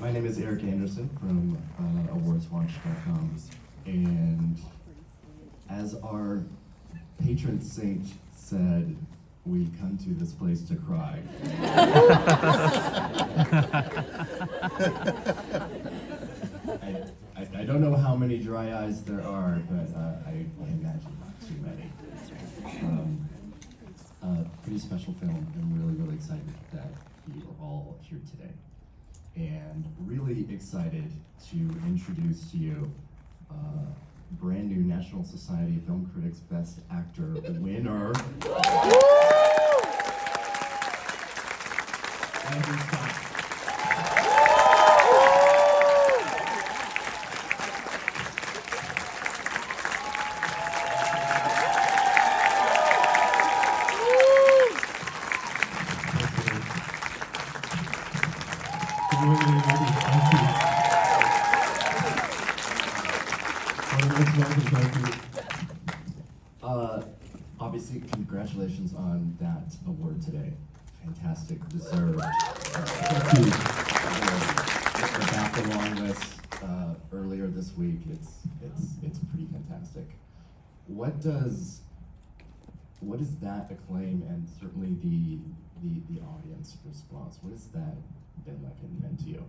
My name is Eric Anderson from awardswatch.com, and as our patron saint said, we come to this place to cry. I don't know how many dry eyes there are, but I imagine not too many. Pretty special film. I'm really, really excited that you are all here today. And really excited to introduce to you brand new National Society of Film Critics Best Actor winner, Andrew Scott. Obviously, congratulations on that award today. Fantastic, deserved. Thank you. The back along list earlier this week. It's pretty fantastic. What is that acclaim and certainly the audience response? What has that been like and meant to you?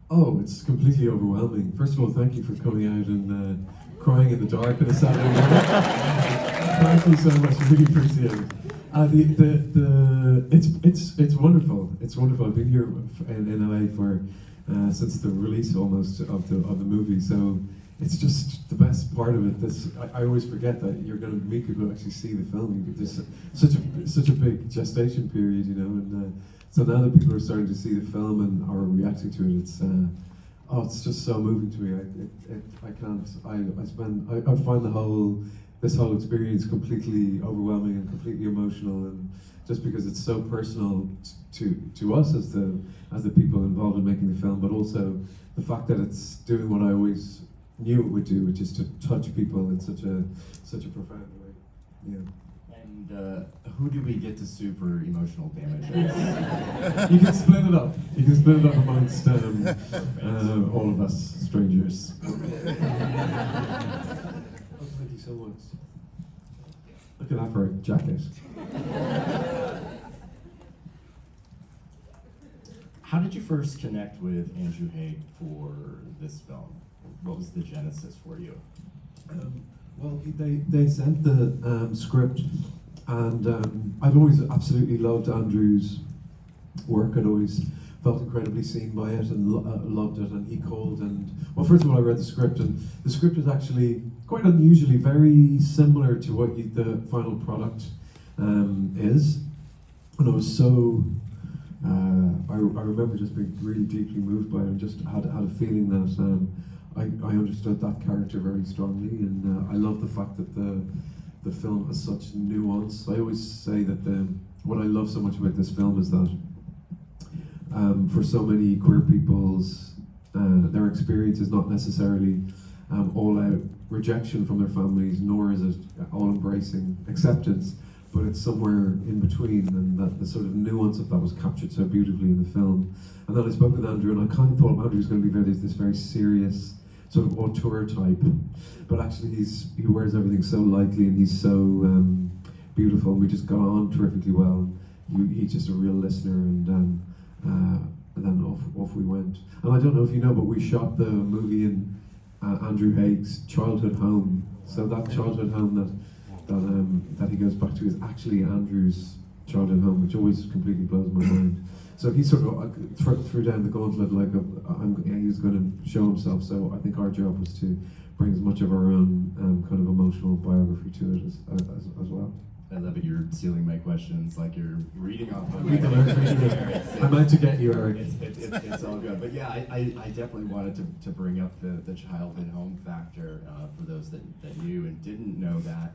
Oh, it's completely overwhelming. First of all, thank you for coming out and crying in the dark on a Saturday morning. Thank you so much. I really appreciate it. It's wonderful. It's wonderful. I've been here in LA for since the release almost of the movie. So it's just the best part of it. I always forget that you're going to meet people who actually see the film. There's such a big gestation period, you know, and. So now that people are starting to see the film and are reacting to it, it's just so moving to me. I find this whole experience completely overwhelming and completely emotional, and just because it's so personal to us as the people involved in making the film, but also the fact that it's doing what I always knew it would do, which is to touch people in such a profound way. Yeah. And who do we get to sue for emotional damage? You can split it up. You can split it up amongst all of us strangers. Oh, thank you so much. Look at that for a jacket. How did you first connect with Andrew Haigh for this film? What was the genesis for you? Well, they sent the script, and I've always absolutely loved Andrew's work. I'd always felt incredibly seen by it and loved it. And he called, and well, first of all, I read the script, and the script is actually quite unusually very similar to what the final product is. And I was so I remember just being really deeply moved by it, and just had a feeling that. I understood that character very strongly, and I love the fact that the film has such nuance. I always say that what I love so much about this film is that for so many queer people's their experience is not necessarily all out rejection from their families, nor is it all embracing acceptance, but it's somewhere in between, and that the sort of nuance of that was captured so beautifully in the film. And then I spoke with Andrew, and I kind of thought Andrew was going to be this very serious sort of auteur type, but actually he wears everything so lightly, and he's so beautiful, and we just got on terrifically well. He's just a real listener, and then off we went. And I don't know if you know, but we shot the movie in Andrew Haigh's childhood home. So that childhood home that he goes back to is actually Andrew's childhood home, which always completely blows my mind. So he sort of threw down the gauntlet like he was going to show himself. So I think our job was to bring as much of our own kind of emotional biography to it as well. I love it. You're stealing my questions like you're reading off of Read it. I meant to get you, Eric. It's all good. But yeah, I definitely wanted to bring up the childhood home factor for those that knew and didn't know that.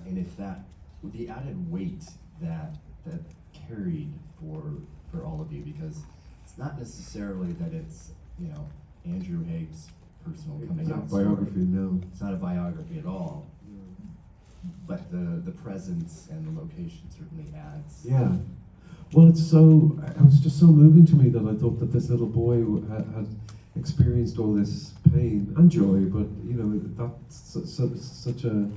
And if that, the added weight that carried for all of you, because it's not necessarily that it's, you know, Andrew Haigh's personal coming out story. Biography, no. It's not a biography at all. But the presence and the location certainly adds. Yeah. Well, it was just so moving to me that I thought that this little boy had experienced all this pain and joy, but that's such a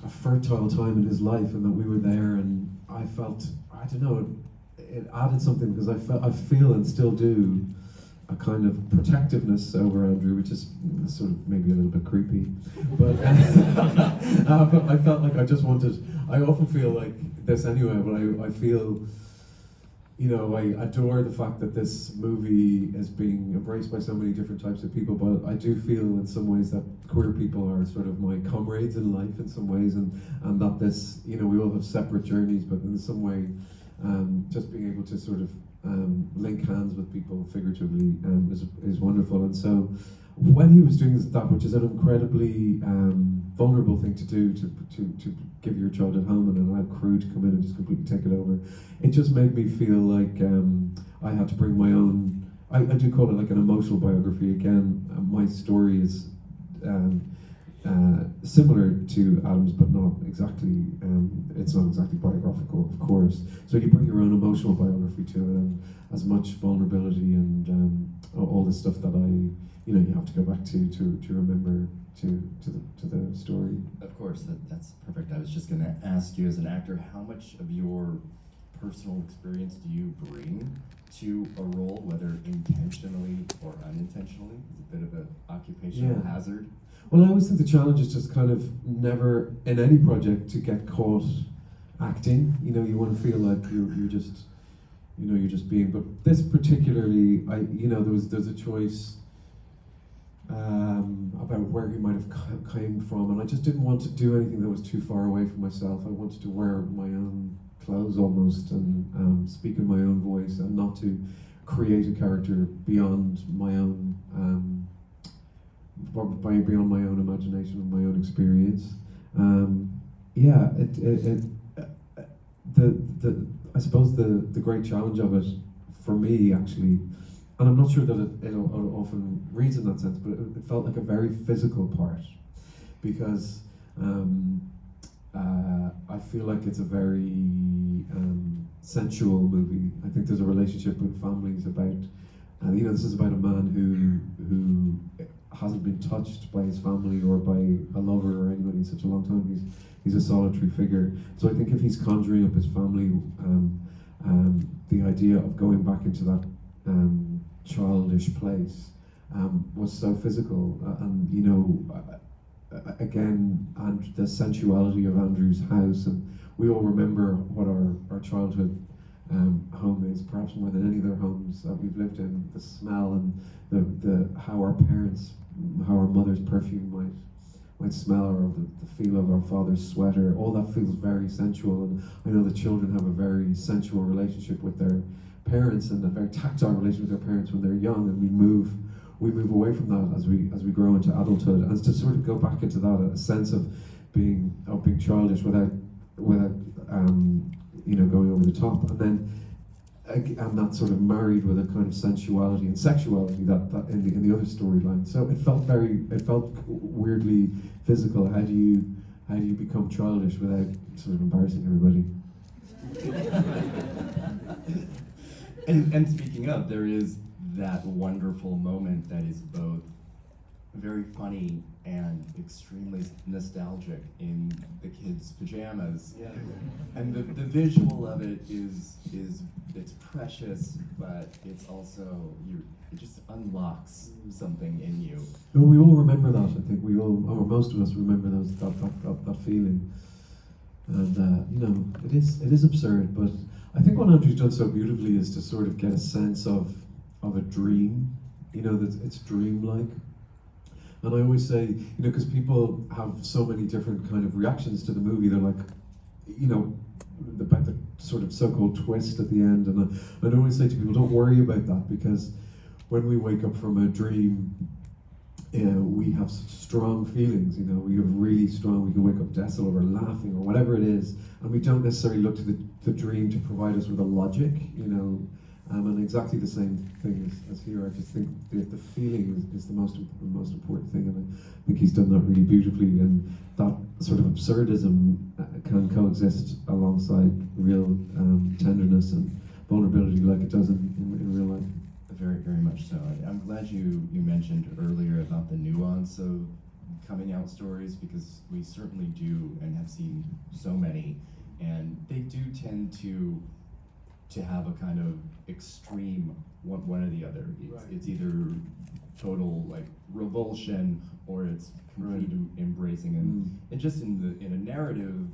fertile time in his life, and that we were there, and I felt, I don't know, it added something, because I feel and still do a kind of protectiveness over Andrew, which is sort of maybe a little bit creepy, but, but I felt like I often feel like this anyway, but I feel, I adore the fact that this movie is being embraced by so many different types of people, but I do feel in some ways that queer people are sort of my comrades in life in some ways, and that this, we all have separate journeys, but in some way, just being able to sort of link hands with people figuratively is wonderful. And so when he was doing that, which is an incredibly vulnerable thing to do, to give your child at home and then allow crew to come in and just completely take it over, it just made me feel like I had to bring my own, I do call it like an emotional biography again. My story is similar to Adam's, but not exactly, it's not exactly biographical, of course. So you bring your own emotional biography to it, and as much vulnerability and all the stuff that you have to go back to remember to the story. Of course, that's perfect. I was just going to ask you, as an actor, how much of your personal experience do you bring to a role, whether intentionally or unintentionally? It's a bit of an occupational hazard. Well, I always think the challenge is just kind of never, in any project, to get caught acting. You want to feel like you're just, you're just being. But this particularly, there's a choice about where he might have came from, and I just didn't want to do anything that was too far away from myself. I wanted to wear my own clothes almost, and speak in my own voice, and not to create a character beyond my own. Beyond my own imagination and my own experience. I suppose the great challenge of it for me, actually, and I'm not sure that it often reads in that sense, but it felt like a very physical part, because I feel like it's a very sensual movie. I think there's a relationship with families about, this is about a man who hasn't been touched by his family or by a lover or anybody in such a long time. He's a solitary figure. So I think if he's conjuring up his family, the idea of going back into that childish place was so physical, again, and the sensuality of Andrew's house, and we all remember what our childhood home is, perhaps more than any other homes that we've lived in. The smell and the how our mother's perfume might smell, or the feel of our father's sweater. All that feels very sensual, and I know the children have a very sensual relationship with their parents, and a very tactile relationship with their parents when they're young, and we move away from that as we grow into adulthood, and to sort of go back into that, a sense of being childish without going over the top, and that's sort of married with a kind of sensuality and sexuality that in the other storyline. So it felt weirdly physical. How do you become childish without sort of embarrassing everybody? And speaking of, there is that wonderful moment that is both very funny and extremely nostalgic in the kids' pajamas. Yeah. And the visual of it is it's precious, but it's also it just unlocks something in you. Well, we all remember that. I think we all, or most of us, remember that feeling. And it is absurd, but I think what Andrew's done so beautifully is to sort of get a sense of a dream. That it's dreamlike. And I always say, because people have so many different kind of reactions to the movie. They're like, about the sort of so-called twist at the end. And I always say to people, don't worry about that, because when we wake up from a dream, we have such strong feelings. We have really strong. We can wake up desolate or laughing or whatever it is, and we don't necessarily look to the dream to provide us with a logic. And exactly the same thing as here. I just think the feeling is the most important thing, and I think he's done that really beautifully. And that sort of absurdism can coexist alongside real tenderness and vulnerability, like it does in real life. Very, very much so. I'm glad you mentioned earlier about the nuance of coming out stories, because we certainly do and have seen so many, and they do tend to have a kind of extreme one or the other. It's either total like revulsion or it's complete embracing, and just in a narrative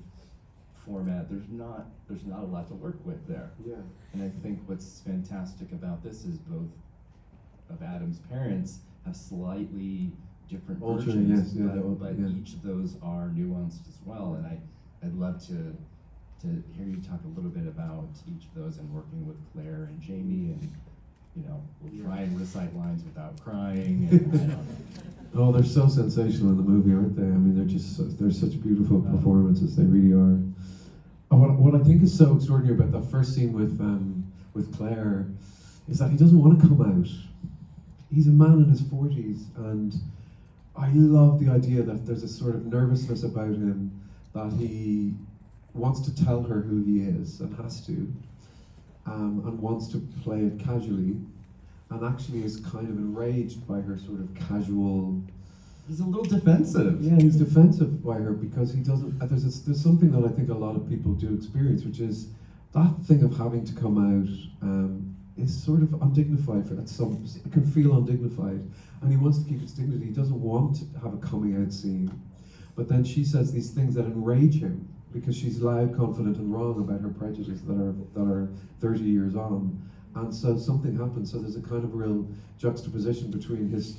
format, there's not a lot to work with there. Yeah. And I think what's fantastic about this is both of Adam's parents have slightly different versions, but each of those are nuanced as well. And I'd love to hear you talk a little bit about each of those and working with Claire and Jamie, and we'll try and recite lines without crying. And I don't know. Oh, they're so sensational in the movie, aren't they? I mean, they're such beautiful performances. They really are. What I think is so extraordinary about that first scene with Claire is that he doesn't want to come out. He's a man in his 40s, and I love the idea that there's a sort of nervousness about him, that he wants to tell her who he is and has to, and wants to play it casually, and actually is kind of enraged by her sort of casual. He's a little defensive. Yeah, he's defensive by her because he doesn't. There's something that I think a lot of people do experience, which is that thing of having to come out is sort of undignified. It can feel undignified, and he wants to keep his dignity. He doesn't want to have a coming out scene, but then she says these things that enrage him because she's loud, confident, and wrong about her prejudices that are 30 years on, and so something happens. So there's a kind of real juxtaposition between his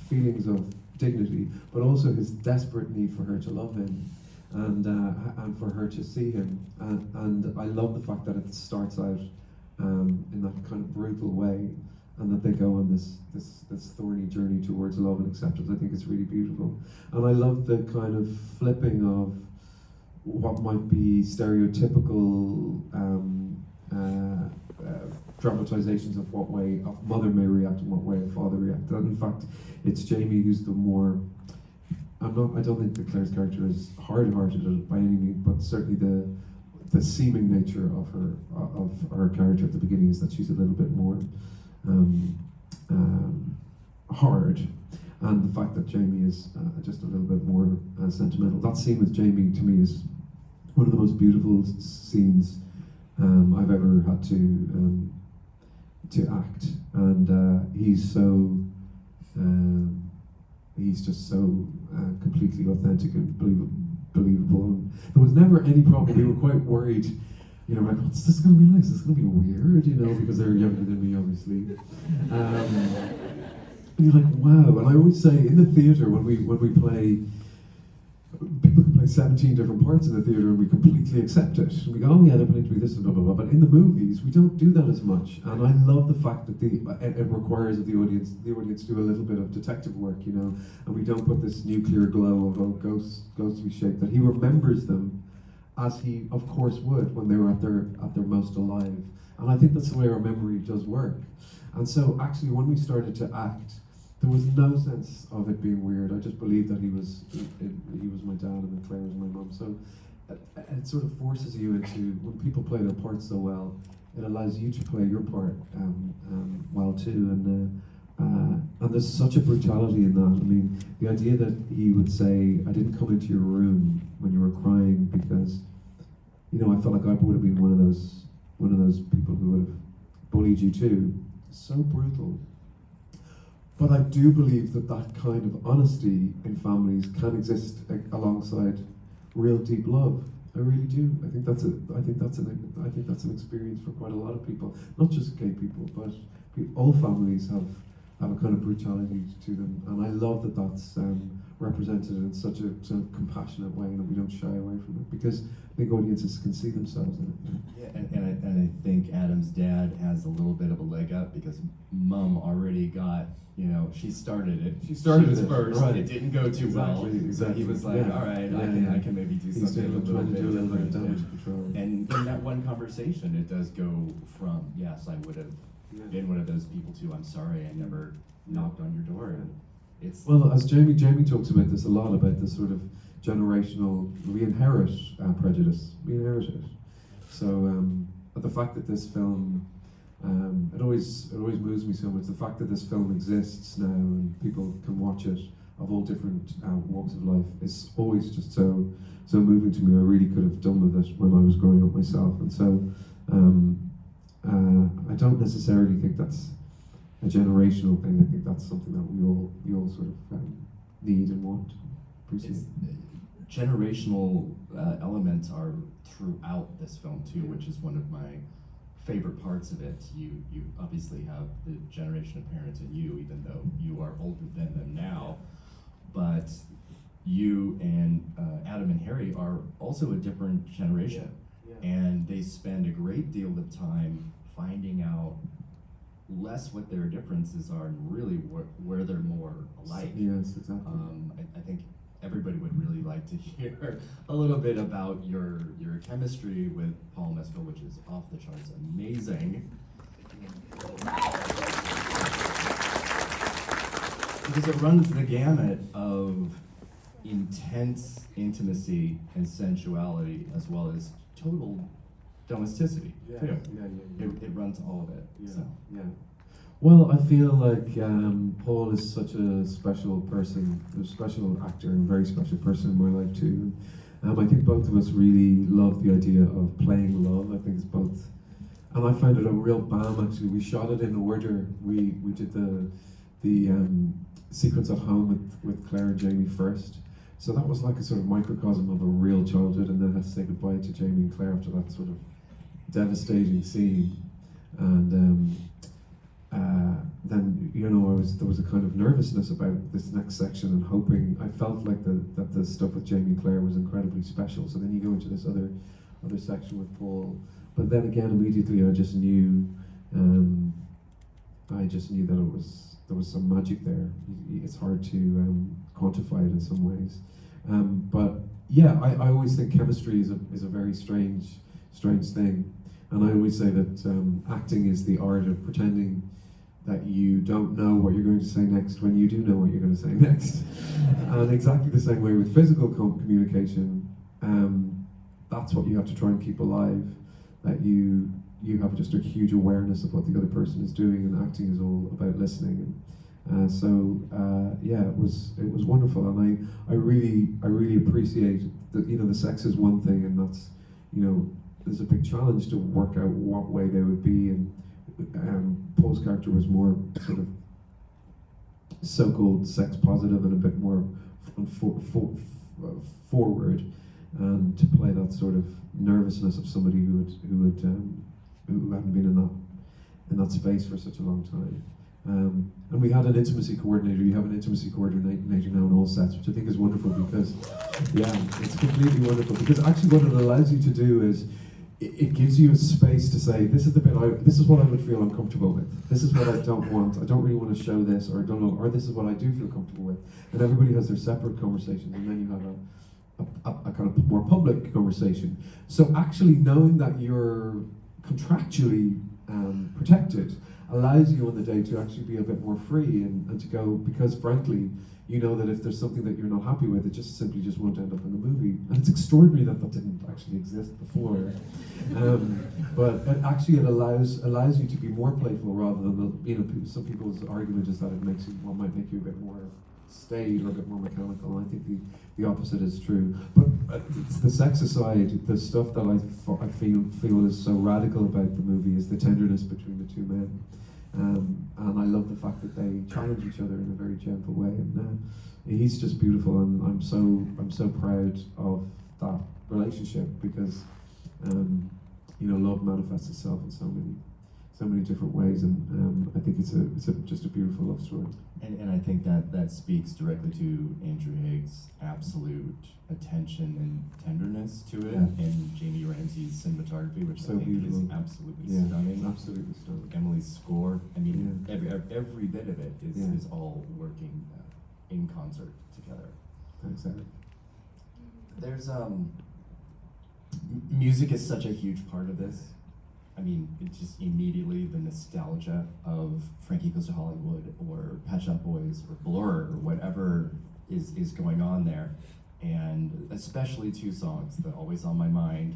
feelings of dignity, but also his desperate need for her to love him, and for her to see him. And I love the fact that it starts out in that kind of brutal way, and that they go on this thorny journey towards love and acceptance. I think it's really beautiful, and I love the kind of flipping of what might be stereotypical dramatizations of what way a mother may react and what way a father reacts. And in fact, it's Jamie who's the more. I don't think that Claire's character is hard-hearted by any means, but certainly the seeming nature of her character at the beginning is that she's a little bit more hard, and the fact that Jamie is just a little bit more sentimental. That scene with Jamie, to me, is one of the most beautiful scenes I've ever had to act, and he's just so completely authentic and believable. And there was never any problem. We were quite worried, like, what's this going to be like? Is this going to be weird, because they're younger than me, obviously. And you're like, wow. And I always say, in the theatre, when we play, people can play 17 different parts in the theatre and we completely accept it. We go, oh yeah, they're going to be this and blah, blah, blah. But in the movies, we don't do that as much. And I love the fact that it requires of the audience do a little bit of detective work, and we don't put this nuclear glow of ghostly shape, that he remembers them as he, of course, would when they were at their most alive. And I think that's the way our memory does work. And so actually, when we started to act, there was no sense of it being weird. I just believed that he was my dad and that Claire was my mum. So it sort of forces you into, when people play their parts so well, it allows you to play your part well too. And there's such a brutality in that. I mean, the idea that he would say, I didn't come into your room when you were crying because, I felt like I would have been one of those people who would have bullied you too. So brutal. But I do believe that kind of honesty in families can exist alongside real deep love. I really do. I think that's an experience for quite a lot of people, not just gay people, but all families have have a kind of brutality to them, and I love that that's represented in such a sort of compassionate way, and that we don't shy away from it, because I think audiences can see themselves in it. Yeah, and I think Adam's dad has a little bit of a leg up because Mum already got, she started it. She started was it, first. right. It didn't go too well. Exactly. So he was like, Yeah. all right, Yeah, I can maybe do He's something a little trying to bit do a little bit of different. damage control. And in that one conversation, it does go from, yes, I would have been one of those people too. I'm sorry, I never knocked on your door. And it's Well, as Jamie talks about this a lot, about this sort of generational, we inherit prejudice. We inherit it. So, but the fact that this film, it always moves me so much. The fact that this film exists now and people can watch it of all different walks of life is always just so moving to me. I really could have done with it when I was growing up myself, and so I don't necessarily think that's a generational thing. I think that's something that we all sort of need and want. Appreciate. Generational elements are throughout this film too, which is one of my favorite parts of it. You obviously have the generation of parents in you, even though you are older than them now, but you and Adam and Harry are also a different generation, and they spend a great deal of time finding out less what their differences are and really where they're more alike. Yes, exactly. I think everybody would really like to hear a little bit about your chemistry with Paul Mescal, which is off the charts amazing. Because it runs the gamut of intense intimacy and sensuality, as well as total domesticity, too. It runs all of it. So. Well, I feel like Paul is such a special person, a special actor, and a very special person in my life too. I think both of us really love the idea of playing love. I think it's both, and I found it a real balm actually. We shot it in order. We did the sequence at home with Claire and Jamie first. So that was like a sort of microcosm of a real childhood, and then I had to say goodbye to Jamie and Claire after that sort of devastating scene. And then there was a kind of nervousness about this next section, and hoping. I felt like that the stuff with Jamie and Claire was incredibly special. So then you go into this other section with Paul, but then again immediately I just knew that there was some magic there. It's hard to quantify it in some ways, but yeah, I always think chemistry is a very strange thing, and I always say that acting is the art of pretending that you don't know what you're going to say next when you do know what you're going to say next. And exactly the same way with physical communication, that's what you have to try and keep alive, that you have just a huge awareness of what the other person is doing, and acting is all about listening. And it was wonderful, and I really appreciate that. The sex is one thing, and that's, there's a big challenge to work out what way they would be, and Paul's character was more sort of so-called sex positive and a bit more forward, and to play that sort of nervousness of somebody who hadn't been in that space for such a long time. And we had an intimacy coordinator. You have an intimacy coordinator now on all sets, which I think is wonderful, because it's completely wonderful, because actually what it allows you to do is it gives you a space to say, this is the bit this is what I would feel uncomfortable with. This is what I don't want. I don't really want to show this, or I don't know, or this is what I do feel comfortable with. And everybody has their separate conversations, and then you have a kind of more public conversation. So actually knowing that you're contractually protected allows you on the day to actually be a bit more free and to go, because frankly, you know that if there's something that you're not happy with, it just simply won't end up in the movie. And it's extraordinary that didn't actually exist before. But it allows you to be more playful, rather than some people's argument is that it might make you a bit more staid or a bit more mechanical. And I think the opposite is true. But the sex aside, the stuff that I feel is so radical about the movie is the tenderness between the two men. And I love the fact that they challenge each other in a very gentle way, and he's just beautiful, and I'm so proud of that relationship, because love manifests itself in so many different ways, and I think it's just a beautiful love story. And I think that speaks directly to Andrew Higgs' absolute attention and tenderness to it, Yeah. and Jamie Ramsey's cinematography, which So I think beautiful. is absolutely Yeah, stunning. absolutely stunning. Emily's score, I mean, Yeah. every bit of it is, Yeah. is all working in concert together. Thanks, Eric. There's music is such a huge part of this. I mean, it's just immediately the nostalgia of Frankie Goes to Hollywood or Pet Shop Boys or Blur or whatever is going on there. And especially two songs, the Always on My Mind,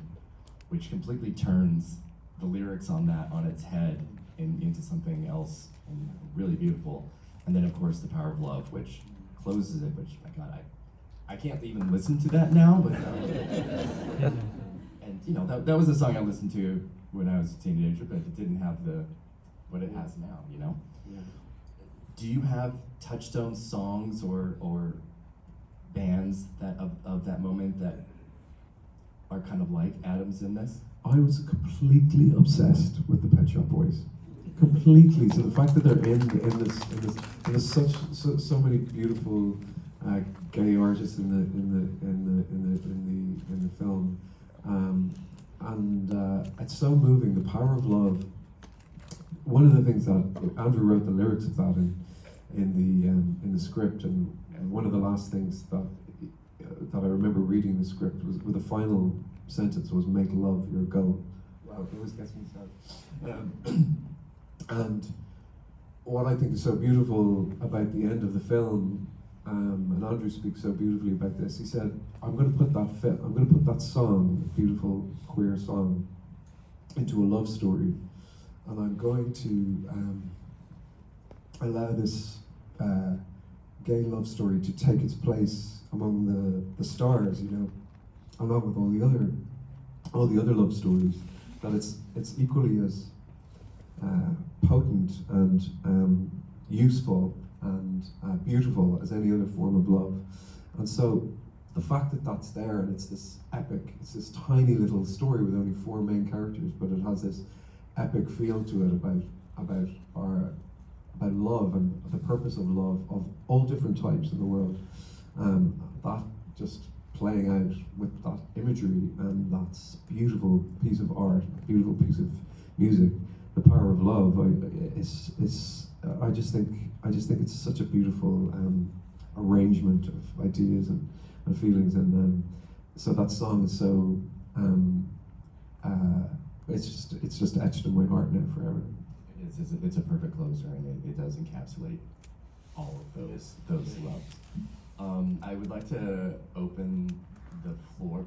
which completely turns the lyrics on that on its head and into something else and really beautiful. And then of course The Power of Love, which closes it, which, my God, I can't even listen to that now, but and you know, that was a song I listened to when I was a teenager, but it didn't have what it has now, you know? Yeah. Do you have touchstone songs or bands that of that moment that are kind of like Adam's in this? I was completely obsessed with the Pet Shop Boys. Completely. So the fact that they're in this, and there's so many beautiful gay artists in the film, and it's so moving. The Power of Love. One of the things that Andrew wrote the lyrics of that in the script, and one of the last things that I remember reading the script was with the final sentence was "Make love your goal." Wow, it always gets me started. And what I think is so beautiful about the end of the film, and Andrew speaks so beautifully about this. He said, "I'm going to put that song, beautiful queer song, into a love story, and I'm going to allow this gay love story to take its place among the stars, you know, along with all the other love stories. That it's equally as potent and useful and beautiful as any other form of love." And so the fact that that's there, and it's this tiny little story with only 4 main characters, but it has this epic feel to it about love and the purpose of love of all different types in the world. That just playing out with that imagery and that beautiful piece of art, beautiful piece of music, The Power of Love, I just think it's such a beautiful arrangement of ideas and feelings, and so that song is so it's just etched in my heart now forever. It's a perfect closer, and it does encapsulate all of those loves. I would like to open the floor